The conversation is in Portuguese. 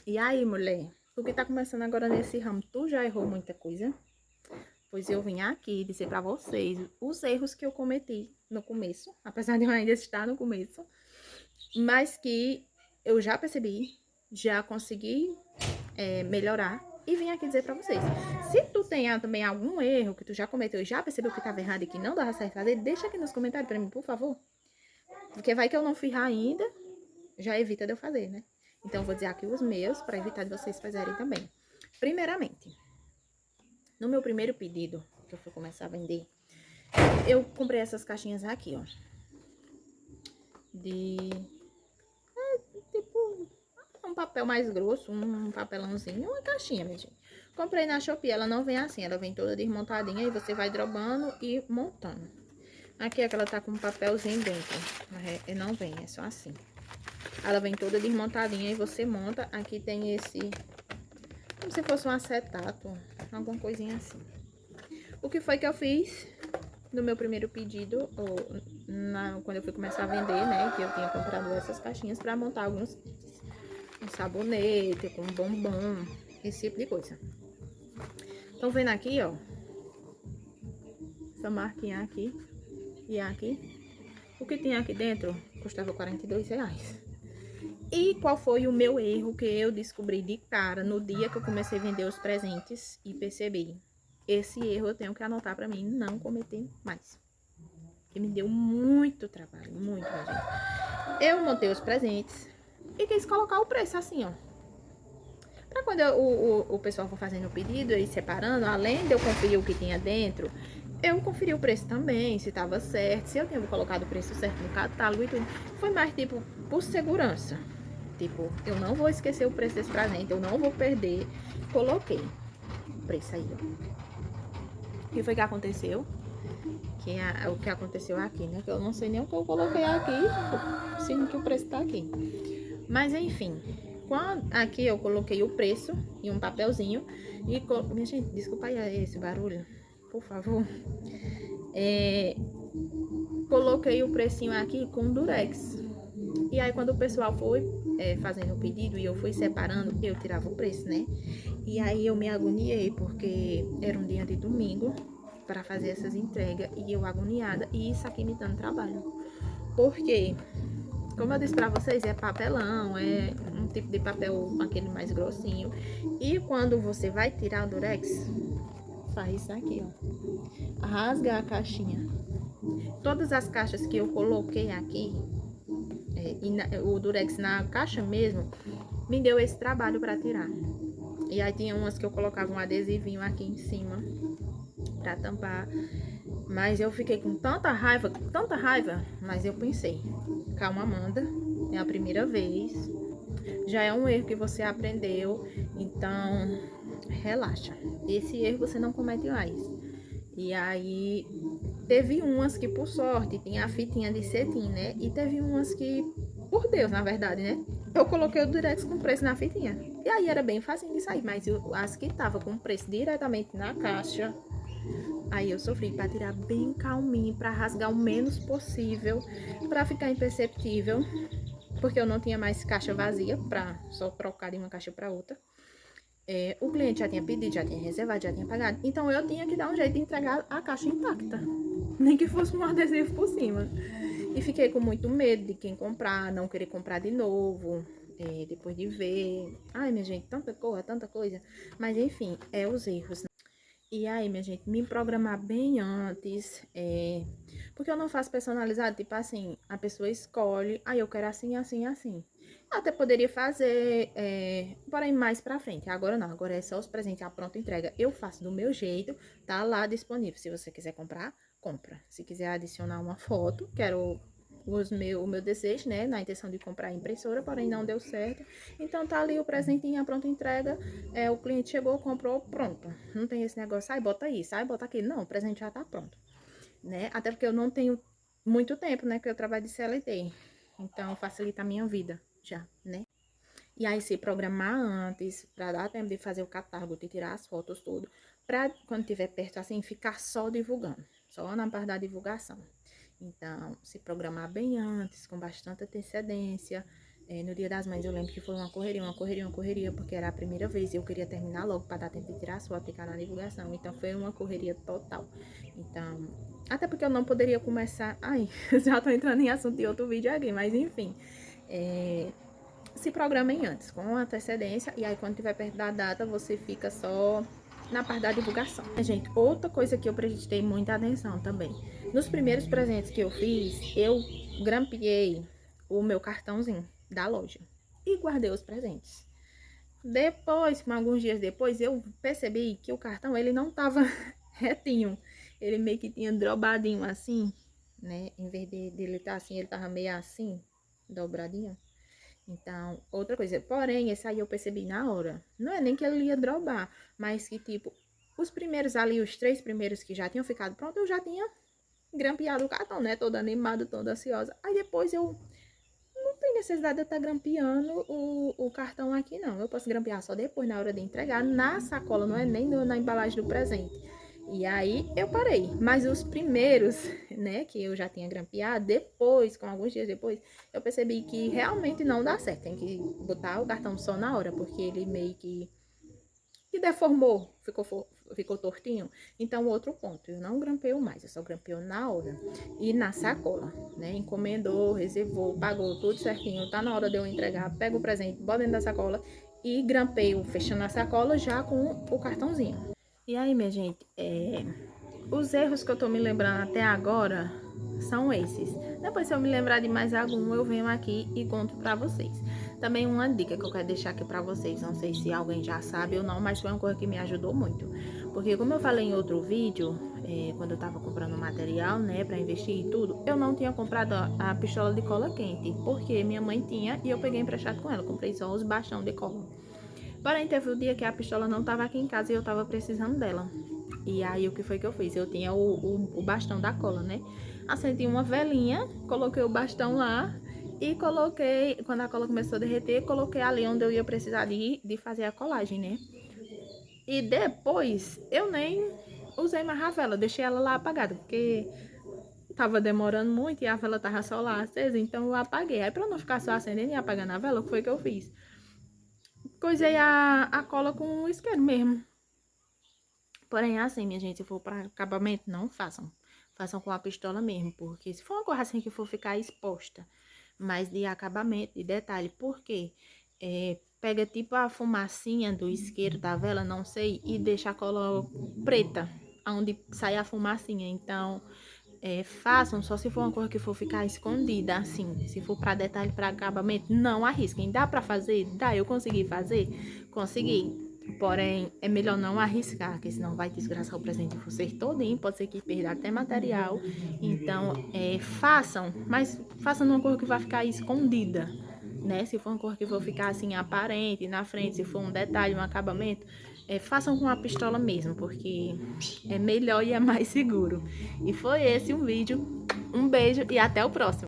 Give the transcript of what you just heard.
E aí, mulher, tu que tá começando agora nesse ramo, tu já errou muita coisa? Pois eu vim aqui dizer pra vocês os erros que eu cometi no começo, apesar de eu ainda estar no começo, mas que eu já percebi, já consegui melhorar e vim aqui dizer pra vocês. Se tu tem também algum erro que tu já cometeu e já percebeu que tava errado e que não dava certo fazer, deixa aqui nos comentários pra mim, por favor. Porque vai que eu não fiz ainda, já evita de eu fazer, né? Então, eu vou dizer aqui os meus para evitar de vocês fazerem também. Primeiramente, no meu primeiro pedido, que eu fui começar a vender, eu comprei essas caixinhas aqui, ó. Tipo, um papel mais grosso, um papelãozinho, uma caixinha, minha gente. Comprei na Shopee, ela não vem assim, ela vem toda desmontadinha e você vai drobando e montando. Aqui é que ela tá com um papelzinho dentro, mas não vem, é só assim. Ela vem toda desmontadinha e você monta. Aqui tem esse, como se fosse um acetato, alguma coisinha assim. O que foi que eu fiz no meu primeiro pedido, quando eu fui começar a vender, né? Que eu tinha comprado essas caixinhas para montar alguns um sabonete, com bombom, esse tipo de coisa. Estão vendo aqui, ó? Essa marquinha aqui e aqui. O que tinha aqui dentro custava R$ 42. E qual foi o meu erro que eu descobri de cara no dia que eu comecei a vender os presentes e percebi? Esse erro eu tenho que anotar pra mim não cometer mais. Que me deu muito trabalho, muito, minha gente. Eu montei os presentes e quis colocar o preço assim, ó. Pra quando o pessoal for fazendo o pedido e separando, além de eu conferir o que tinha dentro, eu conferi o preço também, se tava certo, se eu tinha colocado o preço certo no catálogo e tudo. Foi mais, tipo, por segurança. Tipo, eu não vou esquecer o preço desse presente, eu não vou perder. Coloquei o preço aí, ó. O que foi que aconteceu? O que aconteceu aqui, né? Que eu não sei nem o que eu coloquei aqui, sendo que o preço tá aqui. Mas, enfim, aqui eu coloquei o preço em um papelzinho. E, minha gente, desculpa aí esse barulho, por favor. Coloquei o precinho aqui com durex. E aí, quando o pessoal foi fazendo o pedido e eu fui separando, eu tirava o preço, né? E aí eu me agoniei, porque era um dia de domingo para fazer essas entregas e eu agoniada. E isso aqui me dando trabalho. Porque, como eu disse para vocês, é papelão, é um tipo de papel, aquele mais grossinho. E quando você vai tirar o durex, faz isso aqui, ó. Rasga a caixinha. Todas as caixas que eu coloquei aqui, o durex na caixa mesmo, me deu esse trabalho para tirar. E aí tinha umas que eu colocava um adesivinho aqui em cima para tampar. Mas eu fiquei com tanta raiva, mas eu pensei, calma, Amanda, é a primeira vez, já é um erro que você aprendeu, então relaxa. Esse erro você não comete mais. E aí teve umas que, por sorte, tinha a fitinha de cetim, né? E teve umas que, por Deus, na verdade, né? Eu coloquei o Durex com preço na fitinha. E aí era bem fácil de sair, mas as que tava com preço diretamente na caixa, aí eu sofri para tirar bem calminho, para rasgar o menos possível, para ficar imperceptível, porque eu não tinha mais caixa vazia para só trocar de uma caixa para outra. O cliente já tinha pedido, já tinha reservado, já tinha pagado. Então eu tinha que dar um jeito de entregar a caixa intacta, nem que fosse um adesivo por cima. E fiquei com muito medo de quem comprar, não querer comprar de novo, depois de ver. Ai, minha gente, tanta coisa. Mas enfim, os erros. E aí, minha gente, me programar bem antes, porque eu não faço personalizado, tipo assim, a pessoa escolhe, aí eu quero assim, assim, assim. Eu até poderia fazer, porém mais pra frente. Agora não, agora é só os presentes à pronta entrega. Eu faço do meu jeito, tá lá disponível. Se você quiser comprar, compra. Se quiser adicionar uma foto, quero o meu desejo, né, na intenção de comprar a impressora, porém não deu certo. Então tá ali o presentinho à pronta entrega, o cliente chegou, comprou, pronto. Não tem esse negócio, sai, bota isso, sai, bota aquilo. Não, o presente já tá pronto, né? Até porque eu não tenho muito tempo, né, que eu trabalho de CLT. Então facilita a minha vida já, né? E aí se programar antes, pra dar tempo de fazer o catálogo, de tirar as fotos, tudo, pra quando tiver perto assim, ficar só divulgando, só na parte da divulgação. Então, se programar bem antes, com bastante antecedência, No Dia das Mães eu lembro que foi uma correria, porque era a primeira vez e eu queria terminar logo para dar tempo de tirar as fotos e ficar na divulgação. Então foi uma correria total. Então, até porque eu não poderia começar. Ai, já tô entrando em assunto de outro vídeo aqui, mas enfim. Se programem antes, com antecedência, e aí quando tiver perto da data, você fica só na parte da divulgação. Gente, outra coisa que eu prestei muita atenção também. Nos primeiros presentes que eu fiz, eu grampeei o meu cartãozinho da loja e guardei os presentes. Depois, alguns dias depois, eu percebi que o cartão, ele não tava retinho. Ele meio que tinha drobadinho assim, né? Em vez dele estar assim, ele tava meio assim, dobradinho. Então, outra coisa, porém, esse aí eu percebi na hora. Não é nem que ele ia drobar, mas que, tipo, os primeiros ali, os 3 primeiros que já tinham ficado pronto, eu já tinha grampeado o cartão, né? Toda animada, toda ansiosa. Aí depois eu não tenho necessidade de eu estar grampeando o cartão aqui, não. Eu posso grampear só depois, na hora de entregar, na sacola, não é nem na embalagem do presente. E aí eu parei. Mas os primeiros, né, que eu já tinha grampeado, depois, com alguns dias depois, eu percebi que realmente não dá certo. Tem que botar o cartão só na hora, porque ele meio que deformou, ficou tortinho. Então, outro ponto, eu não grampeio mais, eu só grampeio na hora. E na sacola, né? Encomendou, reservou, pagou tudo certinho, tá na hora de eu entregar, pego o presente, boto dentro da sacola e grampeio, fechando a sacola já com o cartãozinho. E aí, minha gente, os erros que eu tô me lembrando até agora são esses. Depois, se eu me lembrar de mais algum, eu venho aqui e conto pra vocês. Também uma dica que eu quero deixar aqui pra vocês, não sei se alguém já sabe ou não, mas foi uma coisa que me ajudou muito. Porque como eu falei em outro vídeo, quando eu tava comprando material, né, pra investir e tudo, eu não tinha comprado a pistola de cola quente, porque minha mãe tinha e eu peguei emprestado com ela, comprei só os bastão de cola. Porém, teve o dia que a pistola não tava aqui em casa e eu tava precisando dela. E aí, o que foi que eu fiz? Eu tinha o bastão da cola, né? Acendi uma velinha, coloquei o bastão lá e coloquei, quando a cola começou a derreter, coloquei ali onde eu ia precisar de fazer a colagem, né? E depois, eu nem usei mais a vela, deixei ela lá apagada, porque tava demorando muito e a vela tava só lá acesa, então eu apaguei. Aí, pra não ficar só acendendo e apagando a vela, o que foi que eu fiz? Coisei a cola com o isqueiro mesmo. Porém, assim, minha gente, se for para acabamento, não façam. Façam com a pistola mesmo, porque se for uma coisa assim que for ficar exposta, mas de acabamento, de detalhe, porque pega tipo a fumacinha do isqueiro da vela, não sei, e deixa a cola preta, onde sai a fumacinha. Então, façam só se for uma coisa que for ficar escondida, assim. Se for para detalhe, para acabamento, não arrisquem. Dá para fazer? Dá, eu consegui fazer? Consegui. Porém, é melhor não arriscar, porque senão vai desgraçar o presente de vocês todinho, pode ser que perda até material. Então, façam, mas façam numa coisa que vai ficar escondida, né? Se for uma coisa que for ficar assim aparente na frente, se for um detalhe, um acabamento, façam com a pistola mesmo, porque é melhor e é mais seguro. E foi esse um vídeo. Um beijo e até o próximo.